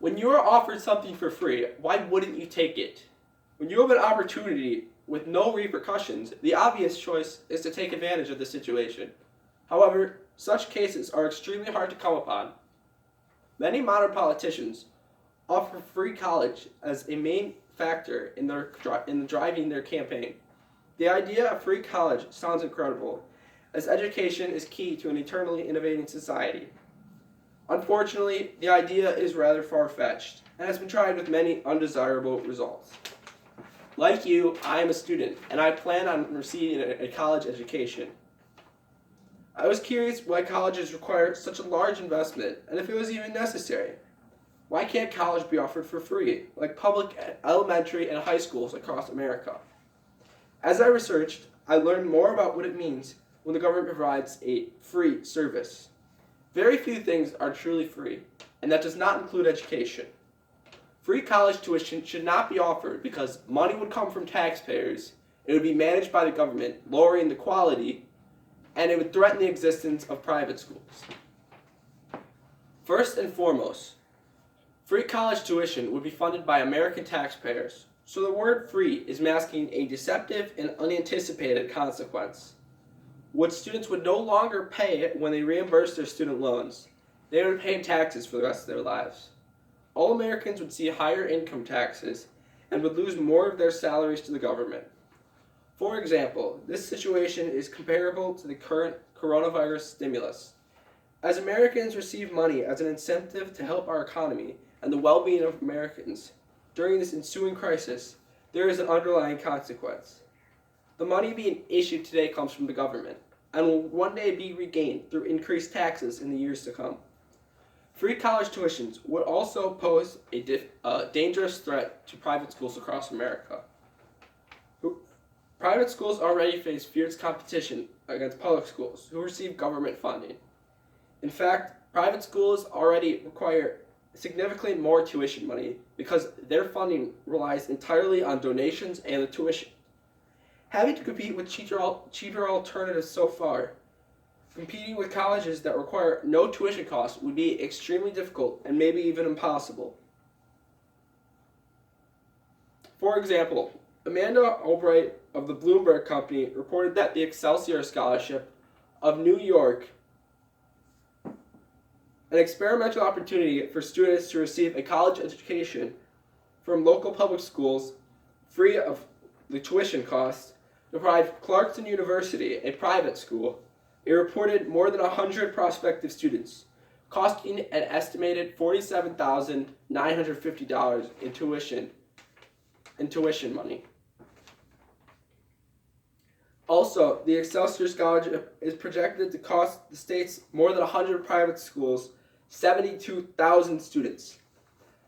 When you are offered something for free, why wouldn't you take it? When you have an opportunity with no repercussions, the obvious choice is to take advantage of the situation. However, such cases are extremely hard to come upon. Many modern politicians offer free college as a main factor in driving their campaign. The idea of free college sounds incredible, as education is key to an eternally innovating society. Unfortunately, the idea is rather far-fetched and has been tried with many undesirable results. Like you, I am a student, and I plan on receiving a college education. I was curious why colleges require such a large investment, and if it was even necessary. Why can't college be offered for free, like public elementary and high schools across America? As I researched, I learned more about what it means when the government provides a free service. Very few things are truly free, and that does not include education. Free college tuition should not be offered because money would come from taxpayers, it would be managed by the government, lowering the quality, and it would threaten the existence of private schools. First and foremost, free college tuition would be funded by American taxpayers, so the word free is masking a deceptive and unanticipated consequence. What students would no longer pay when they reimburse their student loans, they would pay taxes for the rest of their lives. All Americans would see higher income taxes and would lose more of their salaries to the government. For example, this situation is comparable to the current coronavirus stimulus. As Americans receive money as an incentive to help our economy and the well-being of Americans during this ensuing crisis, there is an underlying consequence. The money being issued today comes from the government and will one day be regained through increased taxes in the years to come. Free college tuitions would also pose a dangerous threat to private schools across America. Private schools already face fierce competition against public schools who receive government funding. In fact, private schools already require significantly more tuition money because their funding relies entirely on donations and the tuition. Having to compete with cheaper alternatives so far, competing with colleges that require no tuition costs would be extremely difficult and maybe even impossible. For example, Amanda Albright of the Bloomberg Company reported that the Excelsior Scholarship of New York, an experimental opportunity for students to receive a college education from local public schools free of the tuition costs, deprived Clarkson University, a private school. It reported more than 100 prospective students, costing an estimated $47,950 in tuition money. Also, the Excelsior Scholarship is projected to cost the state's more than 100 private schools 72,000 students.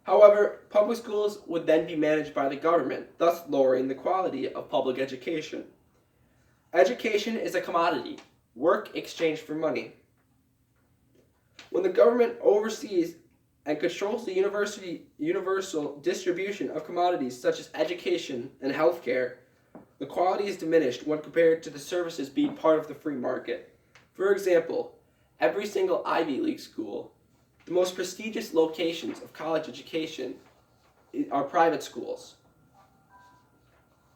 However, public schools would then be managed by the government, thus lowering the quality of public education. Education is a commodity, work exchanged for money. When the government oversees and controls the universal distribution of commodities such as education and healthcare, the quality is diminished when compared to the services being part of the free market. For example, every single Ivy League school, the most prestigious locations of college education, are private schools.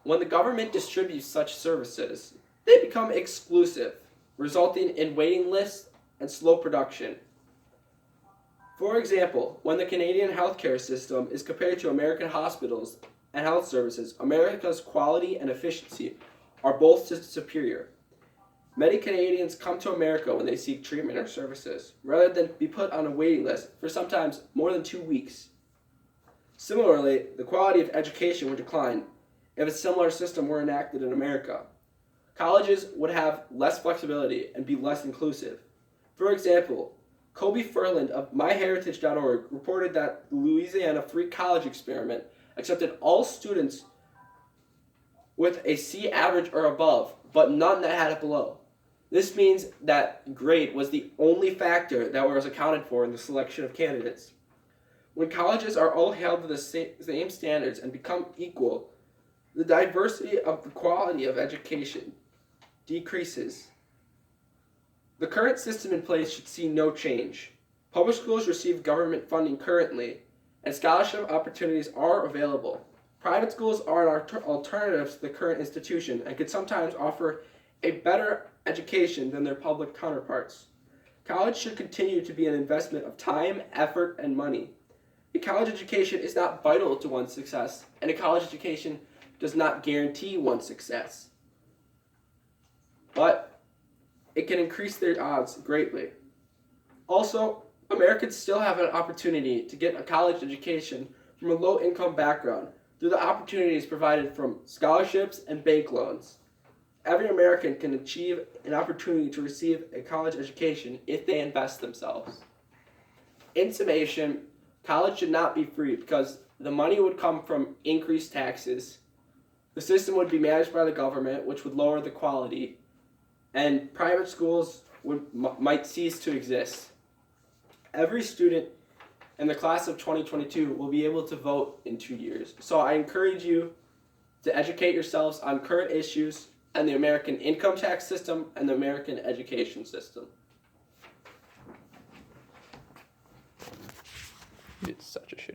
When the government distributes such services, they become exclusive, resulting in waiting lists and slow production. For example, when the Canadian healthcare system is compared to American hospitals and health services, America's quality and efficiency are both superior. Many Canadians come to America when they seek treatment or services, rather than be put on a waiting list for sometimes more than 2 weeks. Similarly, the quality of education would decline if a similar system were enacted in America. Colleges would have less flexibility and be less inclusive. For example, Kobe Furland of MyHeritage.org reported that the Louisiana free college experiment accepted all students with a C average or above, but none that had it below. This means that grade was the only factor that was accounted for in the selection of candidates. When colleges are all held to the same standards and become equal, the diversity of the quality of education decreases. The current system in place should see no change. Public schools receive government funding currently, and scholarship opportunities are available. Private schools are an alternative to the current institution and could sometimes offer a better education than their public counterparts. College should continue to be an investment of time, effort, and money. A college education is not vital to one's success, and a college education does not guarantee one's success. But it can increase their odds greatly. Also, Americans still have an opportunity to get a college education from a low-income background through the opportunities provided from scholarships and bank loans. Every American can achieve an opportunity to receive a college education if they invest themselves. In summation, college should not be free because the money would come from increased taxes, the system would be managed by the government, which would lower the quality, and private schools might cease to exist. Every student in the class of 2022 will be able to vote in 2 years. So I encourage you to educate yourselves on current issues and the American income tax system and the American education system. It's such a shitty